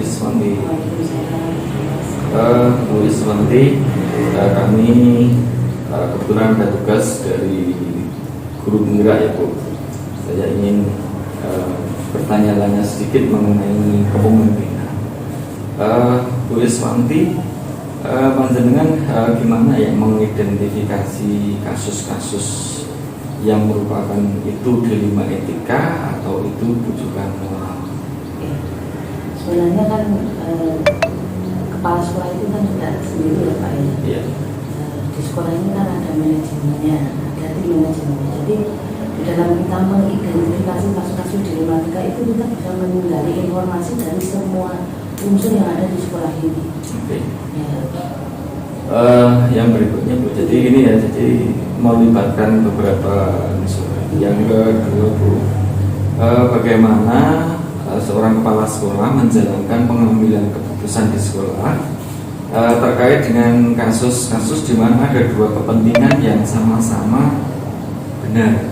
Iswanti. Bu Iswanti, kami kebetulan ada tugas dari guru penggerak ya Bu. Saya ingin bertanya-tanya sedikit mengenai kepemimpinan. Bu Iswanti, panjenengan gimana ya mengidentifikasi kasus-kasus yang merupakan itu dilema etika atau itu bujukan moral? Sebenarnya kan kepala sekolah itu kan tidak sendiri ya Pak ya. Iya. Di sekolah ini kan ada manajemennya, ada tim manajemennya. Jadi di dalam kita mengidentifikasi kasus-kasus dilematika itu kita bisa menggali informasi dari semua unsur yang ada di sekolah ini. Oke. Ya. Yang berikutnya Bu, jadi ini ya, jadi melibatkan beberapa unsur. Yang kedua Bu, bagaimana seorang kepala sekolah menjalankan pengambilan keputusan di sekolah terkait dengan kasus-kasus di mana ada dua kepentingan yang sama-sama benar.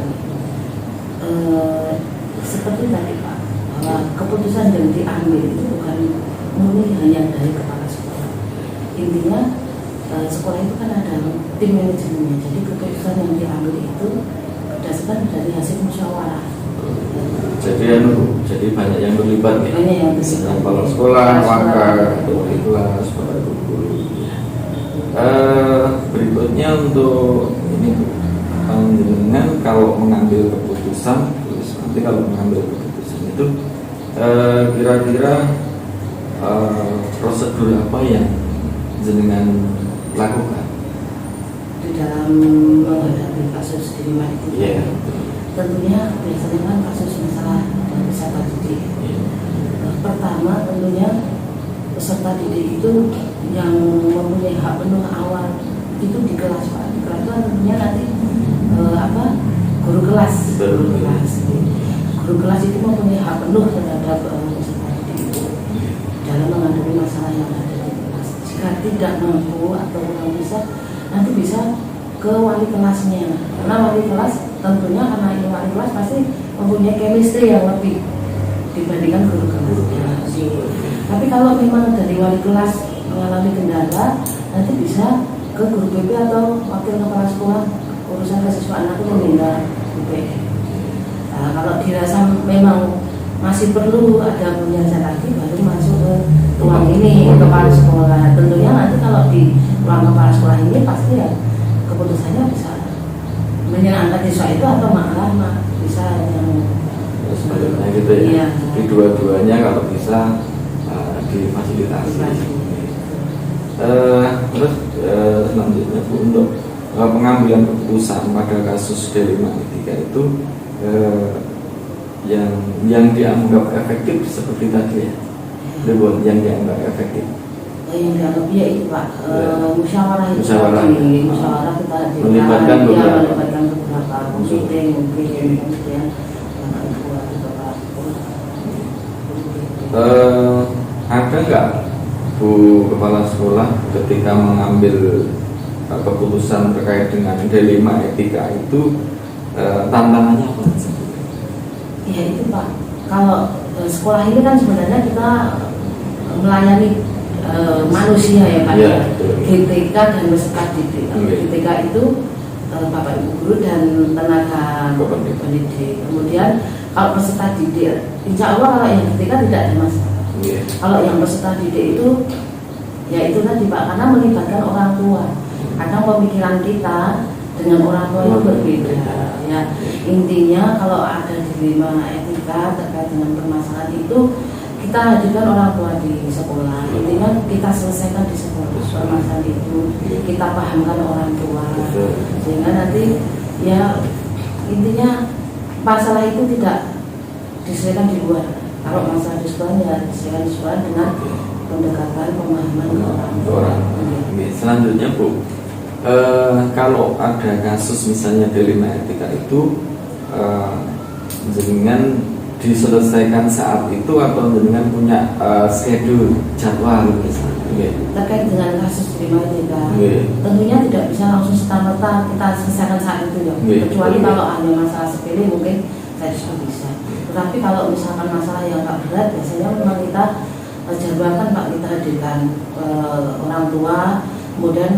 Seperti tadi Pak, bahwa keputusan yang diambil itu bukan murni hanya dari kepala sekolah. Intinya sekolah itu kan ada tim manajemennya, jadi keputusan yang diambil itu berdasarkan dari hasil musyawarah. Jadi banyak yang terlibat ya. Banyak yang terlibat. Kepala sekolah, wakil, ketua kelas, para guru. Berikutnya untuk ini Bu, panjenengan kalau mengambil keputusan, nanti kalau mengambil keputusan itu kira-kira prosedur apa yang jenengan lakukan Di dalam menghadapi kasus dilema itu? ya? Tentunya biasanya kan kasus masalah dari peserta didik. Pertama tentunya peserta didik itu yang mempunyai hak penuh awal itu di kelas Pak. Di kelas itu tentunya nanti guru kelas. Guru kelas itu mempunyai hak penuh terhadap peserta didik itu dalam menghadapi masalah yang ada di kelas. Jika tidak mampu atau kurang bisa, nanti bisa ke wali kelasnya. Karena wali kelas tentunya karena ini wali kelas pasti mempunyai chemistry yang lebih dibandingkan guru kelas. Tapi kalau memang dari wali kelas mengalami kendala, nanti bisa ke guru BP atau wakil kepala sekolah urusan kesiswaan itu meminta BP. Nah, kalau dirasa memang masih perlu ada penjelasan lagi, baru masuk ke ruang ini kepala sekolah. Tentunya nanti kalau di ruang kepala sekolah ini pasti ya keputusannya bisa menyenangkan siswa itu atau malah bisa yang sebenarnya gitu ya. Iya. Di dua-duanya kalau bisa difasilitasi. Terus selanjutnya Bu, untuk pengambilan keputusan pada kasus dilema etika itu yang dianggap efektif seperti tadi ya, yang dianggap efektif. Yang dianggap ya itu Pak, musyawarah itu Musyawarah. musyawarah kita Melibatkan beberapa komite mungkin kemudian ada nggak Bu Kepala Sekolah ketika mengambil keputusan terkait dengan dilema etika itu tantangannya apa? Ya itu Pak, kalau sekolah ini kan sebenarnya kita melayani manusia ya Pak ya. GTK dan peserta didik. GTK itu Bapak Ibu guru dan tenaga pendidik. Kemudian kalau peserta didik, insya Allah kalau yang GTK tidak ada masalah. Kalau yang peserta didik itu ya itu tadi Pak, karena melibatkan orang tua. Kadang pemikiran kita dengan orang tua itu berbeda ya. Intinya kalau ada dilema etika terkait dengan permasalahan itu, kita hadirkan orang tua di sekolah. Intinya kita selesaikan di sekolah permasalahan itu, kita pahamkan orang tua sehingga nanti ya intinya masalah itu tidak diselesaikan di luar. Kalau masalah di sekolah ya diselesaikan di sekolah dengan pendekatan pemahaman ke orang tua. Selanjutnya Bu, kalau ada kasus misalnya dilema etika itu jenengan diselesaikan saat itu atau jenengan punya schedule jadwal misalnya? Terkait dengan kasus dilema etika, tentunya tidak bisa langsung serta-merta kita selesaikan saat itu ya. Kecuali kalau hanya masalah sepele mungkin saya bisa. Tetapi kalau misalkan masalah yang agak berat, biasanya memang kita jadwalkan Pak, kita hadirkan orang tua, kemudian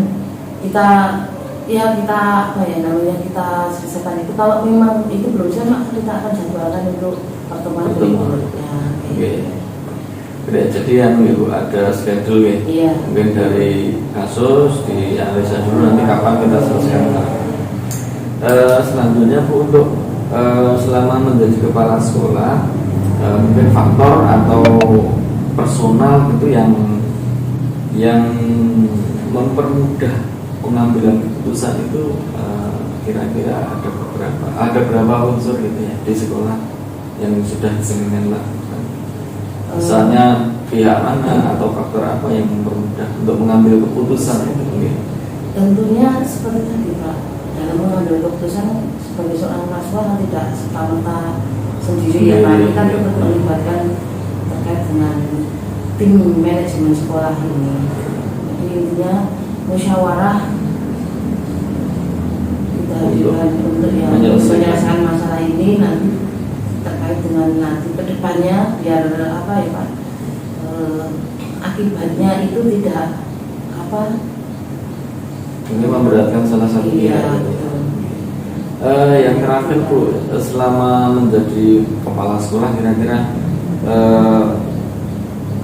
kita apa ya namanya, kita selesaikan itu. Kalau memang itu belum bisa, maka kita akan jadwalkan untuk pertemuan berikutnya. Oke, jadi yang Ibu ada schedule ya? Iya. Mungkin dari kasus dianalisa dulu, nanti kapan kita selesaikan. Selanjutnya Bu, untuk selama menjadi kepala sekolah, mungkin faktor atau personal itu yang mempermudah pengambilan keputusan itu, kira-kira ada berapa unsur gitu ya di sekolah yang sudah disebutkan lakukan. Misalnya pihak mana atau faktor apa yang mempermudah untuk mengambil keputusan itu mungkin? Tentunya seperti tadi Pak, dalam mengambil keputusan sebagai seorang mahasiswa tidak serta-merta sendiri ya Pak. Kita perlu melibatkan terkait dengan tim manajemen sekolah ini. Jadi intinya musyawarah kita hadirkan untuk yang menyelesaikan masalah ini nanti terkait dengan nanti kedepannya, biar apa ya Pak, akibatnya itu tidak apa, ini memberatkan salah satu pihak. Yang terakhir Bu, selama menjadi kepala sekolah kira-kira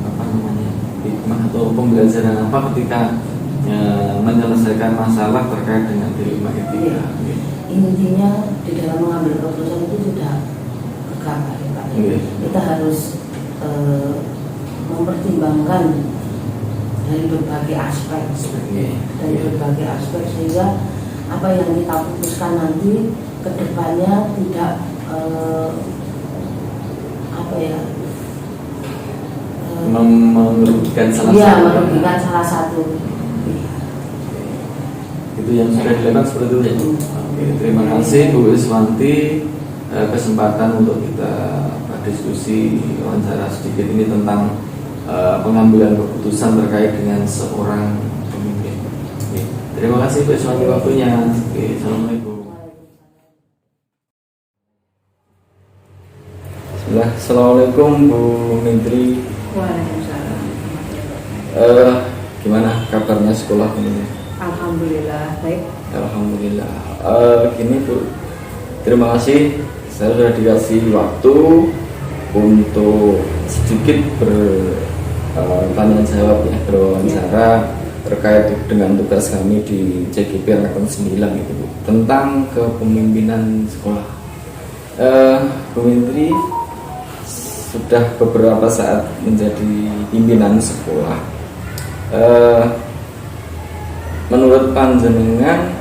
apa namanya, hikmah atau pembelajaran apa ketika menyelesaikan masalah terkait dengan dilema etika? Intinya di dalam mengambil keputusan itu tidak gegabah ya Pak. Kita harus mempertimbangkan dari berbagai aspek, berbagai aspek, sehingga apa yang kita putuskan nanti kedepannya tidak apa ya, merugikan salah iya, satu. merugikan salah satu. Itu yang sudah dilakukan seperti itu ya. Oke, terima kasih Bu Iswanti, kesempatan untuk kita diskusi wawancara sedikit ini tentang pengambilan keputusan terkait dengan seorang pemimpin. Oke, terima kasih Bu Iswanti waktunya. Oke, assalamualaikum. Assalamualaikum Bu Menteri. Waalaikumsalam. Gimana kabarnya sekolah ini? Alhamdulillah baik. Alhamdulillah. Gini Bu, terima kasih. Saya sudah dikasih waktu untuk sedikit bertanya jawab ya, berwawancara terkait dengan tugas kami di CGP Angkatan 9 itu Bu, tentang kepemimpinan sekolah. Bu Menteri sudah beberapa saat menjadi pimpinan sekolah. Menurut panjenengan,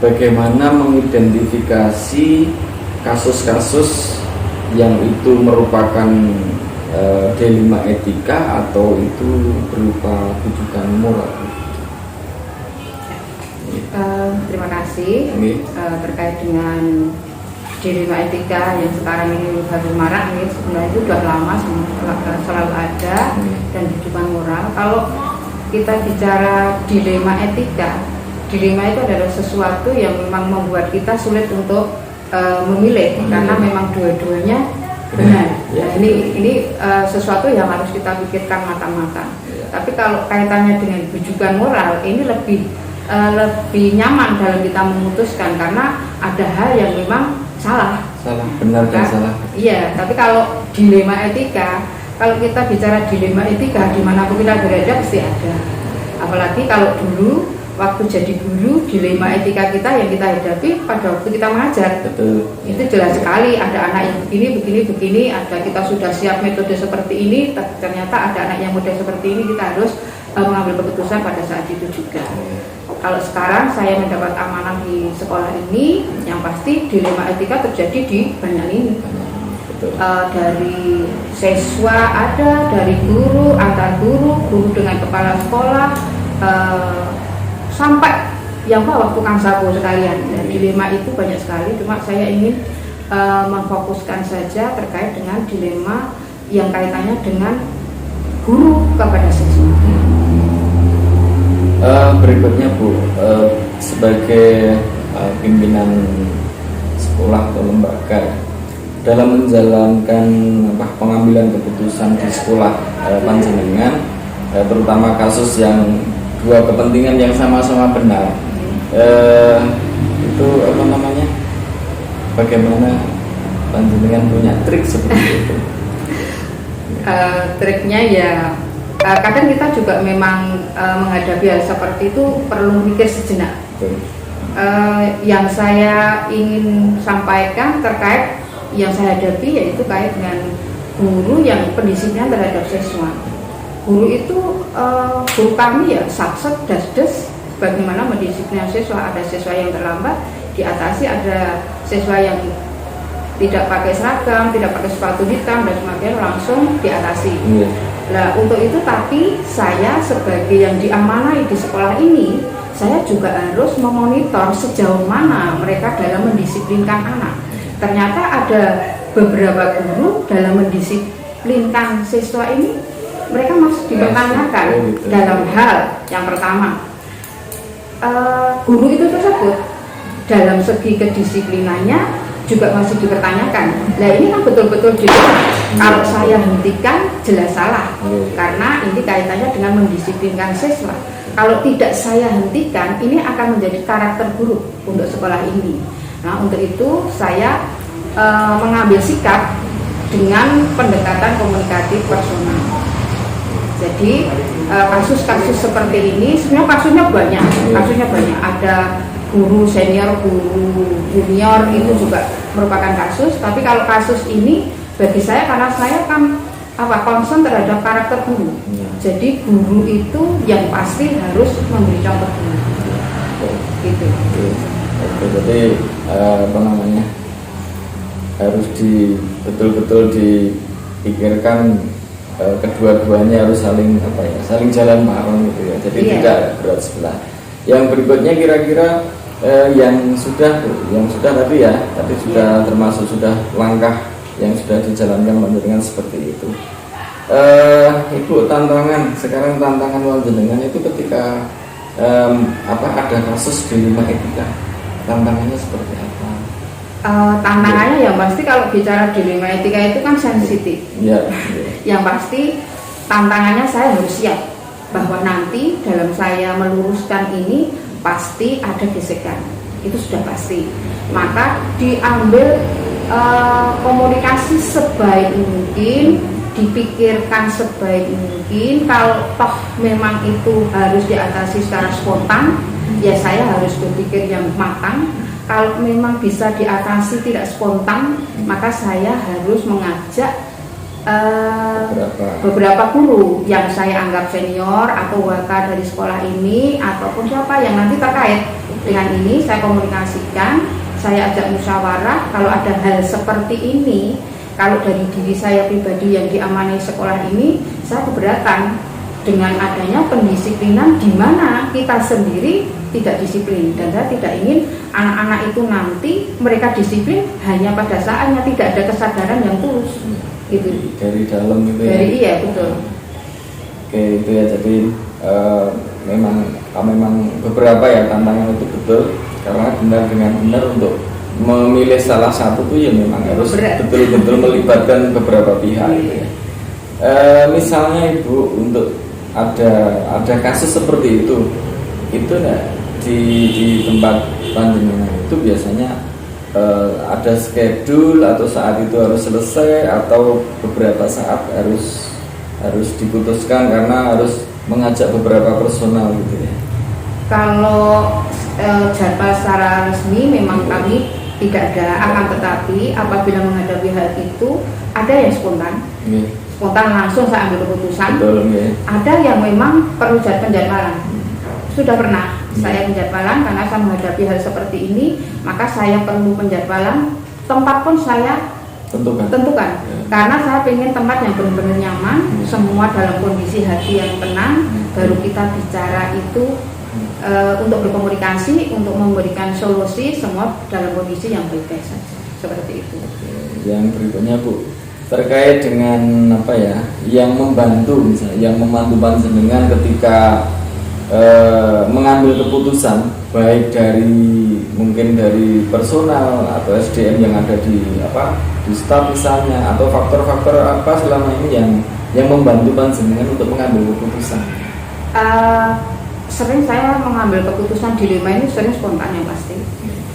bagaimana mengidentifikasi kasus-kasus yang itu merupakan dilema etika atau itu berupa tujukan moral? Terima kasih. Terkait dengan dilema etika yang sekarang ini baru marak nih, sebenarnya itu sudah lama selalu ada, dan tujukan moral. Kalau kita bicara dilema etika, dilema itu adalah sesuatu yang memang membuat kita sulit untuk memilih, karena memang dua-duanya benar. Nah, ini sesuatu yang harus kita pikirkan matang-matang. Tapi kalau kaitannya dengan rujukan moral, ini lebih nyaman dalam kita memutuskan, karena ada hal yang memang salah, benar dan salah. Iya, tapi kalau dilema etika, kalau kita bicara dilema etika, dimanapun kita berada pasti ada. Apalagi kalau dulu waktu jadi guru, dilema etika kita yang kita hadapi pada waktu kita mengajar. Betul. Itu jelas sekali, ada anak yang begini, ada kita sudah siap metode seperti ini, ternyata ada anak yang mudah seperti ini, kita harus mengambil keputusan pada saat itu juga. Kalau sekarang saya mendapat amanah di sekolah ini, yang pasti dilema etika terjadi di banyak lini. Dari siswa ada, dari guru, antar guru dengan kepala sekolah, sampai yang waktu tukang sapu sekalian. Dan dilema itu banyak sekali, cuma saya ingin memfokuskan saja terkait dengan dilema yang kaitannya dengan guru kepada siswa. Berikutnya Bu, sebagai pimpinan sekolah atau lembaga, dalam menjalankan pengambilan keputusan di sekolah panjenengan, terutama kasus yang dua kepentingan yang sama-sama benar, itu bagaimana panjenengan punya trik seperti itu? Triknya ya kadang kita juga memang menghadapi hal seperti itu perlu mikir sejenak. Yang saya ingin sampaikan terkait yang saya hadapi yaitu kait dengan guru yang pendisiplinan terhadap siswa. Guru itu guru kami ya sat-sat das-des bagaimana mendisiplinkan siswa. Ada siswa yang terlambat diatasi, ada siswa yang tidak pakai seragam, tidak pakai sepatu hitam dan sebagainya langsung diatasi. Nah untuk itu tapi saya sebagai yang diamanai di sekolah ini, saya juga harus memonitor sejauh mana mereka dalam mendisiplinkan anak. Ternyata ada beberapa guru dalam mendisiplinkan siswa ini mereka masih dipertanyakan dalam hal yang pertama, guru itu tersebut dalam segi kedisiplinannya juga masih dipertanyakan. Nah ini kan betul-betul kalau saya hentikan jelas salah, karena ini kaitannya dengan mendisiplinkan siswa. Kalau tidak saya hentikan, ini akan menjadi karakter buruk untuk sekolah ini. Nah untuk itu saya mengambil sikap dengan pendekatan komunikatif personal. Jadi kasus-kasus seperti ini sebenarnya kasusnya banyak. Ada guru senior, guru junior itu juga merupakan kasus. Tapi kalau kasus ini bagi saya karena saya kan concern terhadap karakter guru. Jadi guru itu yang pasti harus memberi contoh dulu. Gitu. Jadi harus betul-betul dipikirkan, kedua-duanya harus saling jalan bareng gitu ya. Jadi tidak berat sebelah. Yang berikutnya kira-kira yang sudah tadi ya, sudah termasuk sudah langkah yang sudah dijalankan panjenengan seperti itu. Ibu, sekarang tantangan panjenengan itu ketika ada kasus di rumah etika, tantangannya seperti apa? Tantangannya yang pasti kalau bicara dilema etika itu kan sensitif. Yang pasti tantangannya saya harus siap bahwa nanti dalam saya meluruskan ini pasti ada gesekan, itu sudah pasti. Maka diambil komunikasi sebaik mungkin, dipikirkan sebaik mungkin. Kalau toh memang itu harus diatasi secara spontan, ya saya harus berpikir yang matang. Kalau memang bisa diatasi tidak spontan, maka saya harus mengajak beberapa guru yang saya anggap senior atau wakil dari sekolah ini ataupun siapa yang nanti terkait dengan ini, saya komunikasikan, saya ajak musyawarah. Kalau ada hal seperti ini, kalau dari diri saya pribadi yang diamani sekolah ini, saya keberatan dengan adanya pendisiplinan di mana kita sendiri tidak disiplin, dan saya tidak ingin anak-anak itu nanti mereka disiplin hanya pada saatnya tidak ada kesadaran yang tulus gitu. Dari dalam gitu ya. Iya betul. Oke itu ya, jadi memang beberapa ya tantangan itu betul, karena benar untuk memilih salah satu tuh ya memang harus betul-betul melibatkan beberapa pihak gitu ya. Misalnya Ibu, untuk ada kasus seperti itu di tempat panjenengan itu biasanya ada schedule atau saat itu harus selesai atau beberapa saat harus diputuskan karena harus mengajak beberapa personal gitu ya. Kalau jadwal secara resmi memang kami tidak ada, akan tetapi apabila menghadapi hal itu ada yang spontan. Spontan langsung saya ambil keputusan. Ada yang memang perlu penjadwalan. Sudah pernah saya penjadwalan karena saya menghadapi hal seperti ini, maka saya perlu penjadwalan. Tempat pun saya tentukan. Karena saya ingin tempat yang benar-benar nyaman, semua dalam kondisi hati yang tenang, baru kita bicara itu untuk berkomunikasi, untuk memberikan solusi, semua dalam kondisi yang baik-baik saja. Seperti itu. Yang berikutnya Bu, terkait dengan yang membantu misalnya, yang membantu panjenengan ketika mengambil keputusan baik dari mungkin dari personal atau SDM yang ada di di staf misalnya, atau faktor-faktor apa selama ini yang membantu panjenengan untuk mengambil keputusan? Sering saya mengambil keputusan dilema ini sering spontan yang pasti.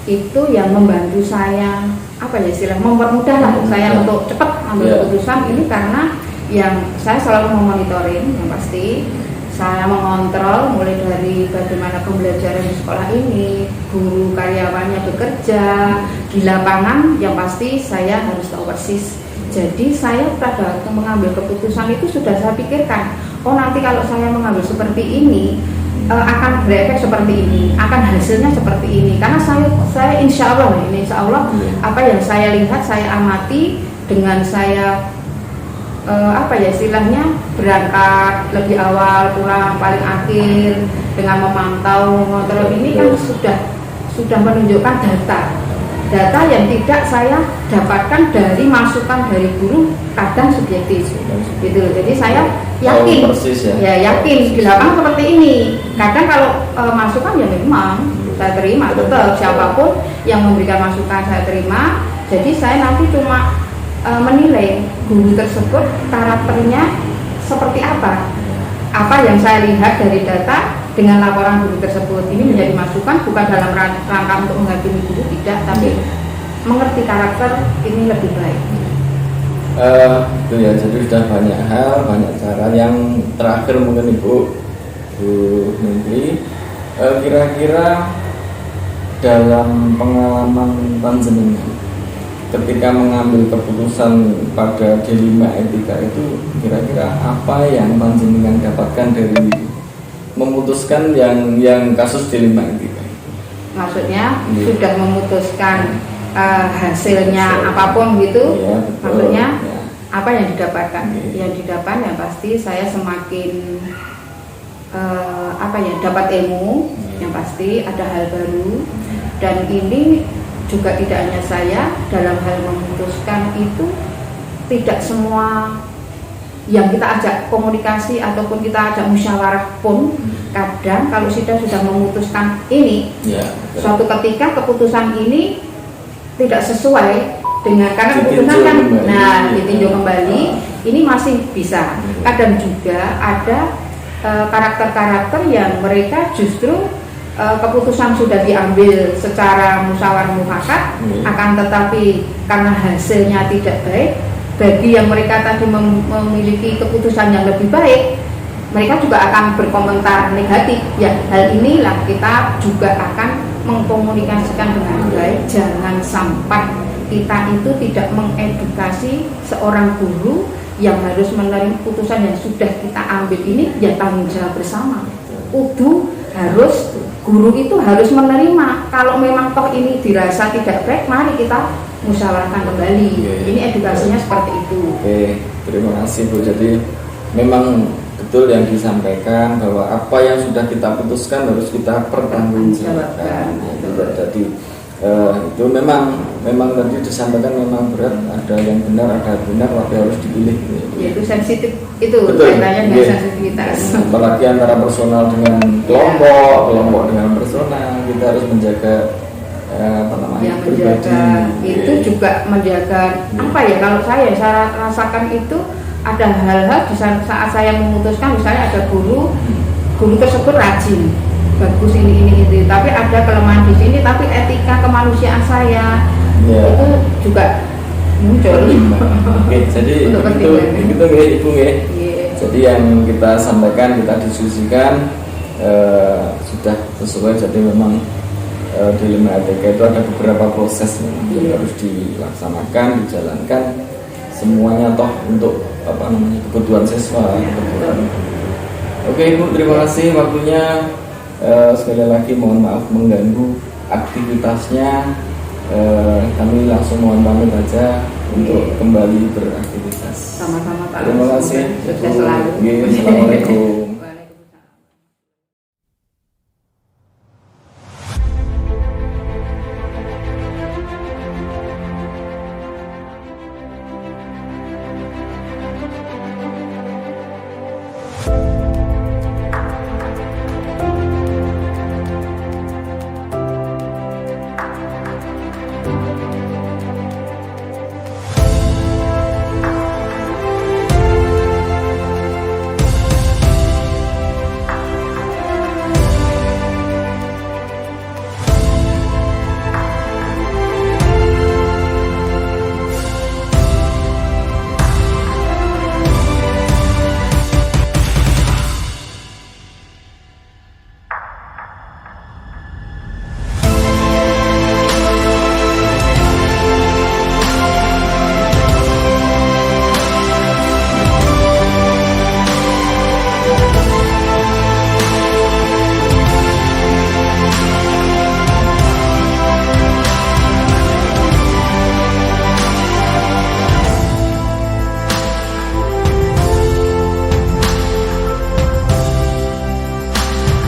Itu yang membantu saya mempermudah lah saya untuk cepat ambil keputusan ini, karena yang saya selalu memonitoring yang pasti. Saya mengontrol mulai dari bagaimana pembelajaran di sekolah ini, guru karyawannya bekerja di lapangan, yang pasti saya harus tahu persis. Jadi saya pada waktu mengambil keputusan itu sudah saya pikirkan, oh nanti kalau saya mengambil seperti ini akan berefek seperti ini, akan hasilnya seperti ini. Karena saya insya Allah apa yang saya lihat, saya amati dengan saya istilahnya berangkat lebih awal, pulang paling akhir, dengan memantau, mengontrol ini kan sudah menunjukkan data yang tidak saya dapatkan dari masukan dari guru, kadang subjektif gitu. Jadi saya yakin, yakin di lapangan seperti ini. Kadang kalau masukan ya memang saya terima, tetap siapapun yang memberikan masukan saya terima. Jadi saya nanti cuma menilai guru tersebut karakternya seperti apa yang saya lihat dari data dengan laporan guru tersebut. Ini menjadi masukan, bukan dalam rangka untuk menghakimi guru, tidak, tapi mengerti karakter ini lebih baik. Itu ya, jadi sudah banyak hal, banyak cara. Yang terakhir mungkin Bu Menteri, kira-kira dalam pengalaman panjenengan ketika mengambil keputusan pada dilema etika itu, kira-kira apa yang panjenengan dapatkan dari memutuskan yang kasus dilema etika? Maksudnya sudah memutuskan hasilnya apapun gitu, maksudnya apa yang didapatkan? Yang didapat yang pasti saya semakin dapat ilmu, yang pasti ada hal baru, dan ini juga tidak hanya saya dalam hal memutuskan itu, tidak semua yang kita ajak komunikasi ataupun kita ajak musyawarah pun, kadang kalau sudah memutuskan ini, suatu ketika keputusan ini tidak sesuai dengan, karena keputusan kan ditinjau kembali, ini masih bisa. Kadang juga ada karakter-karakter yang mereka justru keputusan sudah diambil secara musyawarah mufakat, akan tetapi karena hasilnya tidak baik bagi yang mereka tadi memiliki keputusan yang lebih baik, mereka juga akan berkomentar negatif. Ya, hal inilah kita juga akan mengkomunikasikan dengan baik. Jangan sampai kita itu tidak mengedukasi seorang guru yang harus menerima keputusan yang sudah kita ambil ini, ya tanggung jawab bersama. Guru itu harus menerima. Kalau memang toh ini dirasa tidak baik, mari kita musyawarahkan kembali. Ini edukasinya seperti itu. Oke, terima kasih Bu. Jadi memang betul yang disampaikan bahwa apa yang sudah kita putuskan harus kita pertanggungjawabkan. Jadi itu memang tadi disampaikan memang berat, ada yang benar, ada yang benar, tapi harus dipilih. Itu sensitif, itu kaitannya dengan sensitivitas. Apalagi antara personal dengan kelompok dengan personal, kita harus menjaga pribadi. Itu juga menjaga kalau saya rasakan itu ada hal-hal di saat saya memutuskan, misalnya ada guru tersebut rajin, bagus ini, tapi ada kelemahan di sini, tapi etika kemanusiaan saya itu juga muncul. Oke, jadi itu Ibu Jadi yang kita sampaikan, kita diskusikan sudah sesuai. Jadi memang dilema etika itu ada beberapa proses yang harus dilaksanakan, dijalankan, semuanya toh untuk kebutuhan siswa. Oke Ibu, terima kasih waktunya. Sekali lagi mohon maaf mengganggu aktivitasnya. Kami langsung mohon pamit aja untuk kembali beraktivitas. Sama-sama Pak. Terima kasih. Sukses selalu. Assalamualaikum.